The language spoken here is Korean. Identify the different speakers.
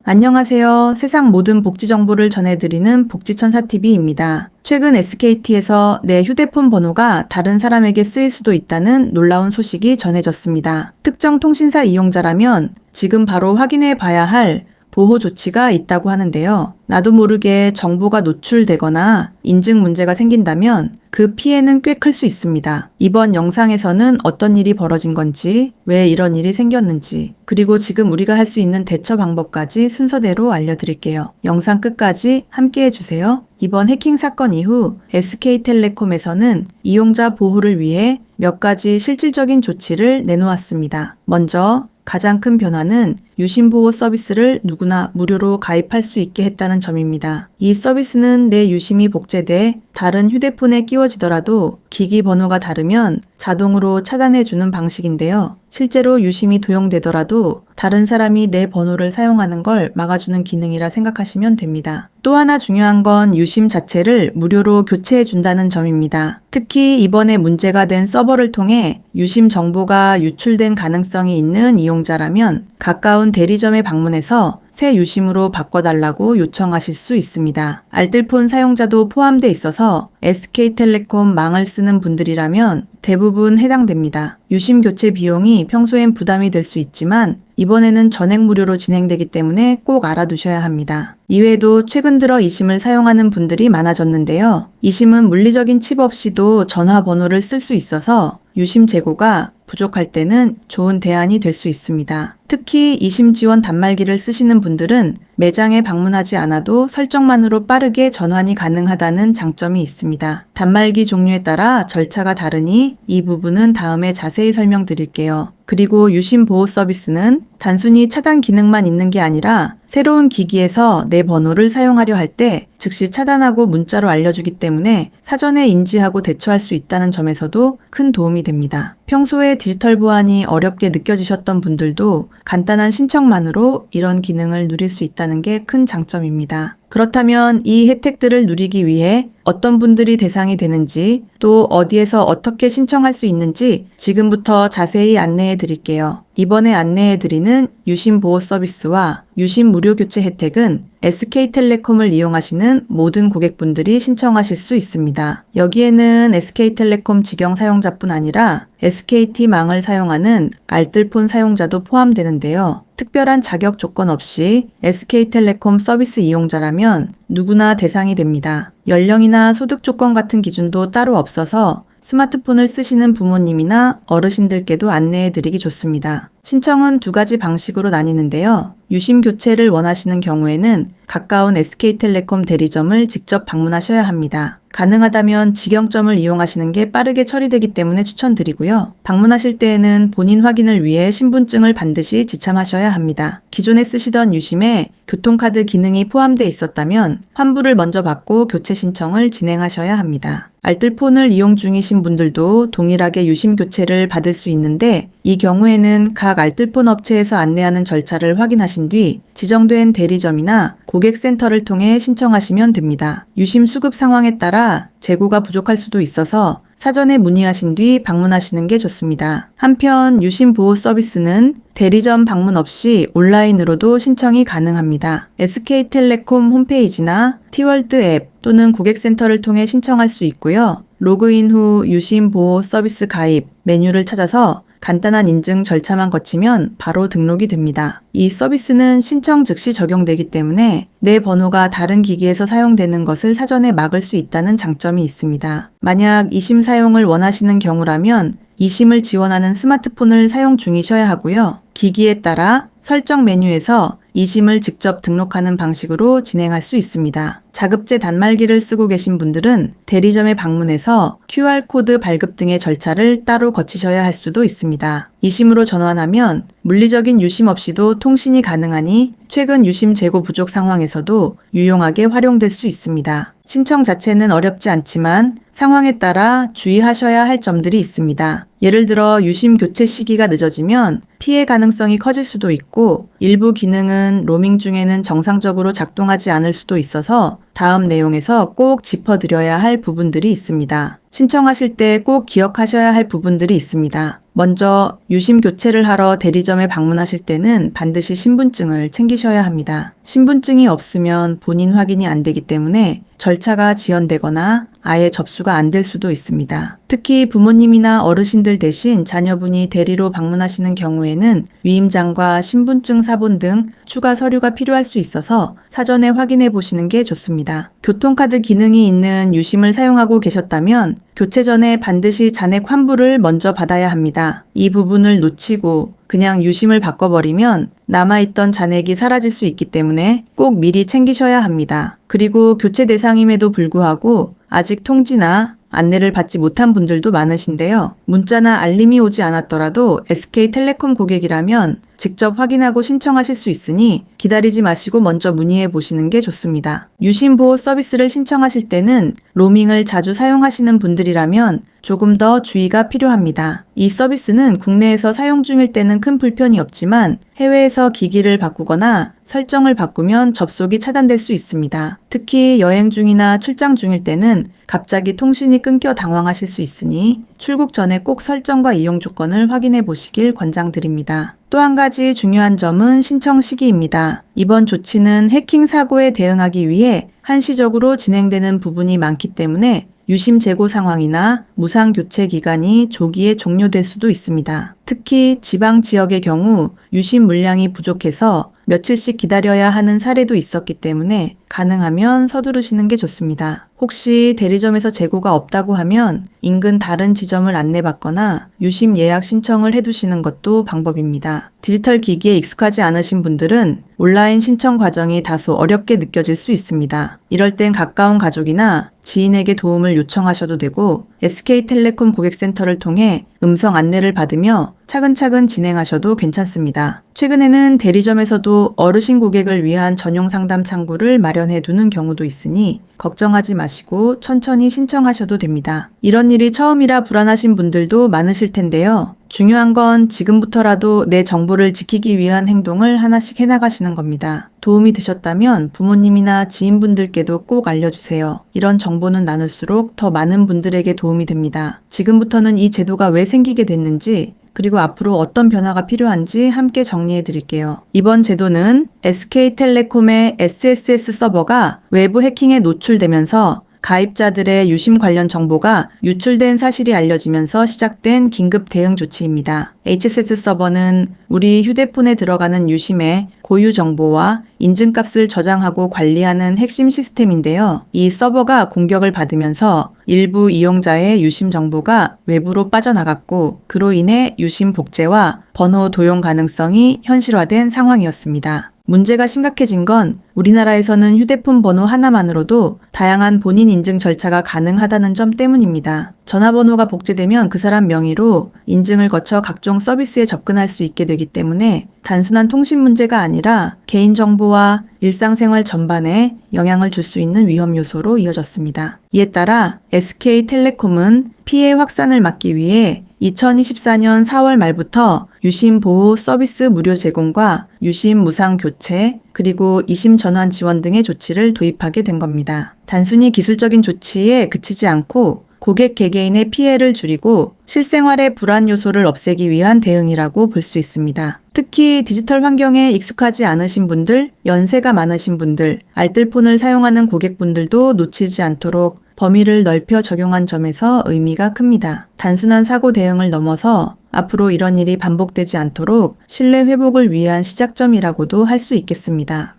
Speaker 1: 안녕하세요. 세상 모든 복지 정보를 전해드리는 복지천사TV입니다. 최근 SKT에서 내 휴대폰 번호가 다른 사람에게 쓰일 수도 있다는 놀라운 소식이 전해졌습니다. 특정 통신사 이용자라면 지금 바로 확인해 봐야 할 보호 조치가 있다고 하는데요. 나도 모르게 정보가 노출되거나 인증 문제가 생긴다면 그 피해는 꽤 클 수 있습니다. 이번 영상에서는 어떤 일이 벌어진 건지, 왜 이런 일이 생겼는지, 그리고 지금 우리가 할 수 있는 대처 방법까지 순서대로 알려드릴게요. 영상 끝까지 함께 해주세요. 이번 해킹 사건 이후 SK텔레콤에서는 이용자 보호를 위해 몇 가지 실질적인 조치를 내놓았습니다. 먼저 가장 큰 변화는 유심보호 서비스를 누구나 무료로 가입할 수 있게 했다는 점입니다. 이 서비스는 내 유심이 복제돼 다른 휴대폰에 끼워지더라도 기기 번호가 다르면 자동으로 차단해주는 방식인데요. 실제로 유심이 도용되더라도 다른 사람이 내 번호를 사용하는 걸 막아주는 기능이라 생각하시면 됩니다. 또 하나 중요한 건 유심 자체를 무료로 교체해준다는 점입니다. 특히 이번에 문제가 된 서버를 통해 유심 정보가 유출된 가능성이 있는 이용자라면 가까운 대리점에 방문해서 새 유심으로 바꿔달라고 요청하실 수 있습니다. 알뜰폰 사용자도 포함돼 있어서 SK텔레콤 망을 쓰는 분들이라면 대부분 해당됩니다. 유심 교체 비용이 평소엔 부담이 될 수 있지만 이번에는 전액 무료로 진행되기 때문에 꼭 알아두셔야 합니다. 이외에도 최근 들어 이심을 사용하는 분들이 많아졌는데요. 이심은 물리적인 칩 없이도 전화번호를 쓸 수 있어서 유심 재고가 부족할 때는 좋은 대안이 될 수 있습니다. 특히 이심 지원 단말기를 쓰시는 분들은 매장에 방문하지 않아도 설정만으로 빠르게 전환이 가능하다는 장점이 있습니다. 단말기 종류에 따라 절차가 다르니 이 부분은 다음에 자세히 설명드릴게요. 그리고 유심 보호 서비스는 단순히 차단 기능만 있는 게 아니라 새로운 기기에서 내 번호를 사용하려 할 때 즉시 차단하고 문자로 알려주기 때문에 사전에 인지하고 대처할 수 있다는 점에서도 큰 도움이 됩니다. 평소에 디지털 보안이 어렵게 느껴지셨던 분들도 간단한 신청만으로 이런 기능을 누릴 수 있다는 게 큰 장점입니다. 그렇다면 이 혜택들을 누리기 위해 어떤 분들이 대상이 되는지 또 어디에서 어떻게 신청할 수 있는지 지금부터 자세히 안내해 드릴게요. 이번에 안내해 드리는 유심 보호 서비스와 유심 무료 교체 혜택은 SK텔레콤을 이용하시는 모든 고객분들이 신청하실 수 있습니다. 여기에는 SK텔레콤 직영 사용자뿐 아니라 SKT망을 사용하는 알뜰폰 사용자도 포함되는데요. 특별한 자격 조건 없이 SK텔레콤 서비스 이용자라면 누구나 대상이 됩니다. 연령이나 소득 조건 같은 기준도 따로 없어서 스마트폰을 쓰시는 부모님이나 어르신들께도 안내해드리기 좋습니다. 신청은 두 가지 방식으로 나뉘는데요. 유심 교체를 원하시는 경우에는 가까운 SK텔레콤 대리점을 직접 방문하셔야 합니다. 가능하다면 직영점을 이용하시는 게 빠르게 처리되기 때문에 추천드리고요. 방문하실 때에는 본인 확인을 위해 신분증을 반드시 지참하셔야 합니다. 기존에 쓰시던 유심에 교통카드 기능이 포함되어 있었다면 환불을 먼저 받고 교체 신청을 진행하셔야 합니다. 알뜰폰을 이용 중이신 분들도 동일하게 유심 교체를 받을 수 있는데 이 경우에는 각 알뜰폰 업체에서 안내하는 절차를 확인하신 뒤 지정된 대리점이나 고객센터를 통해 신청하시면 됩니다. 유심 수급 상황에 따라 재고가 부족할 수도 있어서 사전에 문의하신 뒤 방문하시는 게 좋습니다. 한편 유심 보호 서비스는 대리점 방문 없이 온라인으로도 신청이 가능합니다. SK텔레콤 홈페이지나 티월드 앱 또는 고객센터를 통해 신청할 수 있고요. 로그인 후 유심 보호 서비스 가입 메뉴를 찾아서 간단한 인증 절차만 거치면 바로 등록이 됩니다. 이 서비스는 신청 즉시 적용되기 때문에 내 번호가 다른 기기에서 사용되는 것을 사전에 막을 수 있다는 장점이 있습니다. 만약 이심 사용을 원하시는 경우라면 이심을 지원하는 스마트폰을 사용 중이셔야 하고요. 기기에 따라 설정 메뉴에서 이심을 직접 등록하는 방식으로 진행할 수 있습니다. 자급제 단말기를 쓰고 계신 분들은 대리점에 방문해서 QR코드 발급 등의 절차를 따로 거치셔야 할 수도 있습니다. 이심으로 전환하면 물리적인 유심 없이도 통신이 가능하니 최근 유심 재고 부족 상황에서도 유용하게 활용될 수 있습니다. 신청 자체는 어렵지 않지만 상황에 따라 주의하셔야 할 점들이 있습니다. 예를 들어 유심 교체 시기가 늦어지면 피해 가능성이 커질 수도 있고 일부 기능은 로밍 중에는 정상적으로 작동하지 않을 수도 있어서 다음 내용에서 꼭 짚어드려야 할 부분들이 있습니다. 신청하실 때 꼭 기억하셔야 할 부분들이 있습니다. 먼저 유심 교체를 하러 대리점에 방문하실 때는 반드시 신분증을 챙기셔야 합니다. 신분증이 없으면 본인 확인이 안 되기 때문에 절차가 지연되거나 아예 접수가 안 될 수도 있습니다. 특히 부모님이나 어르신들 대신 자녀분이 대리로 방문하시는 경우에는 위임장과 신분증 사본 등 추가 서류가 필요할 수 있어서 사전에 확인해 보시는 게 좋습니다. 교통카드 기능이 있는 유심을 사용하고 계셨다면 교체 전에 반드시 잔액 환불을 먼저 받아야 합니다. 이 부분을 놓치고 그냥 유심을 바꿔버리면 남아있던 잔액이 사라질 수 있기 때문에 꼭 미리 챙기셔야 합니다. 그리고 교체 대상임에도 불구하고 아직 통지나 안내를 받지 못한 분들도 많으신데요. 문자나 알림이 오지 않았더라도 SK텔레콤 고객이라면 직접 확인하고 신청하실 수 있으니 기다리지 마시고 먼저 문의해 보시는 게 좋습니다. 유심 보호 서비스를 신청하실 때는 로밍을 자주 사용하시는 분들이라면 조금 더 주의가 필요합니다. 이 서비스는 국내에서 사용 중일 때는 큰 불편이 없지만 해외에서 기기를 바꾸거나 설정을 바꾸면 접속이 차단될 수 있습니다. 특히 여행 중이나 출장 중일 때는 갑자기 통신이 끊겨 당황하실 수 있으니 출국 전에 꼭 설정과 이용 조건을 확인해 보시길 권장드립니다. 또 한 가지 중요한 점은 신청 시기입니다. 이번 조치는 해킹 사고에 대응하기 위해 한시적으로 진행되는 부분이 많기 때문에 유심 재고 상황이나 무상 교체 기간이 조기에 종료될 수도 있습니다. 특히 지방 지역의 경우 유심 물량이 부족해서 며칠씩 기다려야 하는 사례도 있었기 때문에 가능하면 서두르시는 게 좋습니다. 혹시 대리점에서 재고가 없다고 하면 인근 다른 지점을 안내받거나 유심 예약 신청을 해두시는 것도 방법입니다. 디지털 기기에 익숙하지 않으신 분들은 온라인 신청 과정이 다소 어렵게 느껴질 수 있습니다. 이럴 땐 가까운 가족이나 지인에게 도움을 요청하셔도 되고 SK텔레콤 고객센터를 통해 음성 안내를 받으며 차근차근 진행하셔도 괜찮습니다. 최근에는 대리점에서도 어르신 고객을 위한 전용 상담 창구를 마련해 두는 경우도 있으니 걱정하지 마시고 천천히 신청하셔도 됩니다. 이런 일이 처음이라 불안하신 분들도 많으실 텐데요. 중요한 건 지금부터라도 내 정보를 지키기 위한 행동을 하나씩 해나가시는 겁니다. 도움이 되셨다면 부모님이나 지인분들께도 꼭 알려주세요. 이런 정보는 나눌수록 더 많은 분들에게 도움이 됩니다. 지금부터는 이 제도가 왜 생기게 됐는지 그리고 앞으로 어떤 변화가 필요한지 함께 정리해 드릴게요. 이번 제도는 SK텔레콤의 SSS 서버가 외부 해킹에 노출되면서 가입자들의 유심 관련 정보가 유출된 사실이 알려지면서 시작된 긴급 대응 조치입니다. HSS 서버는 우리 휴대폰에 들어가는 유심의 고유 정보와 인증값을 저장하고 관리하는 핵심 시스템인데요. 이 서버가 공격을 받으면서 일부 이용자의 유심 정보가 외부로 빠져나갔고 그로 인해 유심 복제와 번호 도용 가능성이 현실화된 상황이었습니다. 문제가 심각해진 건 우리나라에서는 휴대폰 번호 하나만으로도 다양한 본인 인증 절차가 가능하다는 점 때문입니다. 전화번호가 복제되면 그 사람 명의로 인증을 거쳐 각종 서비스에 접근할 수 있게 되기 때문에 단순한 통신 문제가 아니라 개인정보와 일상생활 전반에 영향을 줄 수 있는 위험 요소로 이어졌습니다. 이에 따라 SK텔레콤은 피해 확산을 막기 위해 2024년 4월 말부터 유심 보호 서비스 무료 제공과 유심 무상 교체, 그리고 이심 전환 지원 등의 조치를 도입하게 된 겁니다. 단순히 기술적인 조치에 그치지 않고 고객 개개인의 피해를 줄이고 실생활의 불안 요소를 없애기 위한 대응이라고 볼 수 있습니다. 특히 디지털 환경에 익숙하지 않으신 분들, 연세가 많으신 분들, 알뜰폰을 사용하는 고객분들도 놓치지 않도록 범위를 넓혀 적용한 점에서 의미가 큽니다. 단순한 사고 대응을 넘어서 앞으로 이런 일이 반복되지 않도록 신뢰 회복을 위한 시작점이라고도 할 수 있겠습니다.